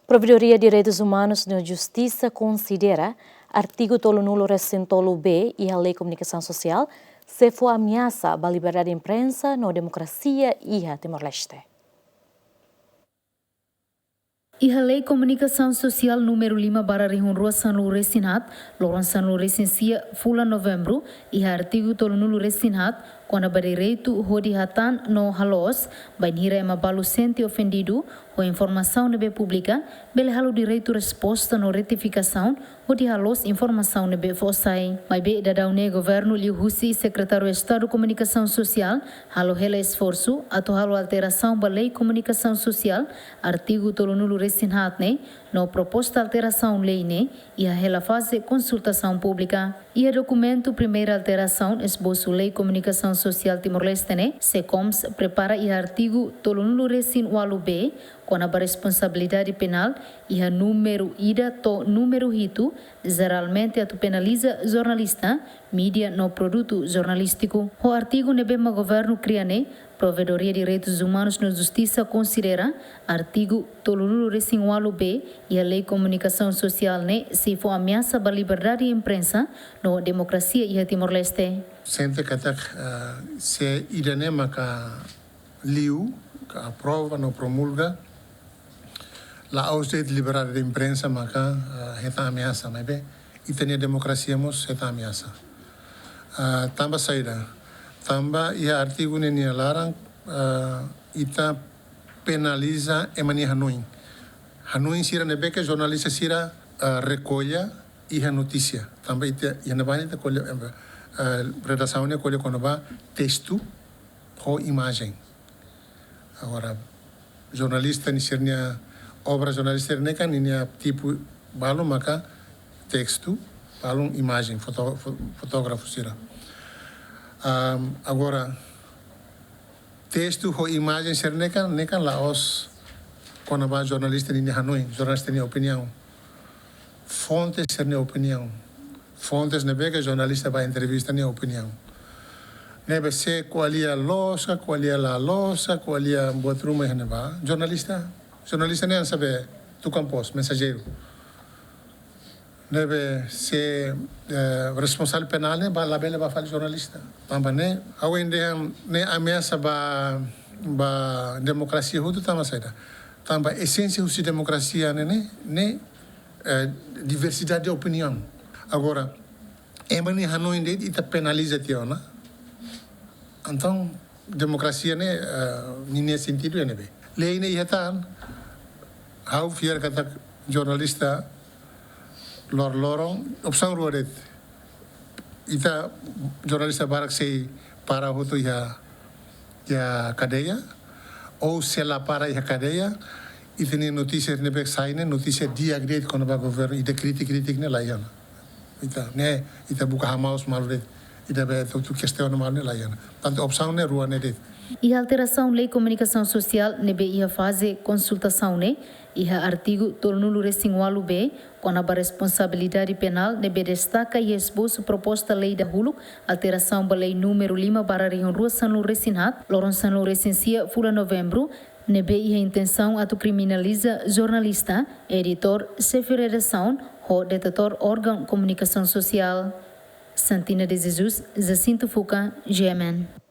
Provedoria Direitos Humanos no Justisa konsidera Artigu tolu recém tolu B e a Lei Komunikasaun Sosial se for ameasa à Liberdade Imprensa no Demokrasia e a Timor-Leste. E a Lei Komunikasaun Sosial número 5/2021 sanlu resinat, loron sanlu resensia fula novembro, e a artigo tolu resinat, quando a direito hodi hatan no halos, banhira ema balu sente ofendido, ou informação nebe pública, bele halo direito resposta no retificação, hodi halos informação nebe fossai. Mas be dadaune governo liu husi secretário Estado Komunikasaun Sosial, halo hela esforço, ato halo alteração ba Lei Komunikasaun Sosial, artigo tolu resinat ne, no proposta alteração lei ne, e a hela fase consultação pública. E a documento primeira alteração esboço Lei Komunikasaun Sosial Timor-Leste ne, SECOMS prepara e artigo tolu resin walu B, com a responsabilidade penal e a número ida to número hito, geralmente a penaliza jornalista, mídia no produto jornalístico. O artigo nebema governo criane, Provedoria Direitos Humanos no Justisa konsidera artigo tolu recém walu B e a Lei Komunikasaun Sosial ne se for ameasa à Liberdade Imprensa no Demokrasia e a Timor-Leste. Sempre que se iranema ka liu, ka aprova no promulga, la ausde Liberdade Imprensa maka heta ameasa, mas bem, e tem democracia mos heta ameasa. Tamba saída. Tamba e artigo nenia larang ita penaliza emani Hanoi. Hanoi sira nebeke jornalista sira recolha e a notícia. Tamba ita e na banda colhe redação ne colhe quando va texto ou imagem. Agora jornalista ni sirnia obra jornalista ne kan ni tipo balum maka texto, balum imagem, fotógrafo sira. Agora, texto ou imagem ser nekan laos quando vai jornalista em Hanoi, jornalista em opinião. Fontes ser nem opinião. Fontes nebe que jornalista vai entrevista nem opinião. Nebe se qual é a louça, qual é a louça, qual é a botruma e neba. Jornalista nem sabe tu campos, mensageiro. Nebe se responsável penal ne ba labele ba fal jornalista. Tamba ne awende ne ameasa ba demokrasia hutu tama saida. Tamba essência husi demokrasia ne diversidade de opinião. Agora emani Hanoi de ita penaliza tiona. Então demokrasia ne nesse sentido ne be. Lei ne ihatan how fier kata jornalista lorong opção rodet ita jornalista barak sei para hoto ya cadeia ou se lá para a cadeia e tem notícias nebe saine notícia dia grande quando vai governo ita crítica ne laiana ita buka hamaus malvet ita be tu questão mal ne laiana tanto opção ne rua ne det. E a alteração Lei Komunikasaun Sosial nebe ia fase consultação ne e a artigo tolu recém walu B, quando a responsabilidade penal nebe destaca e esboço proposta lei da hulu, alteração ba lei número 5/2021 sanlu resinat, loron sanlu resensia fula novembro, nebe ia intenção a tu criminaliza jornalista, editor, chefe de redação ou detetor órgão comunicação social. Santina de Jesus, Jacinto Fuca, GMN.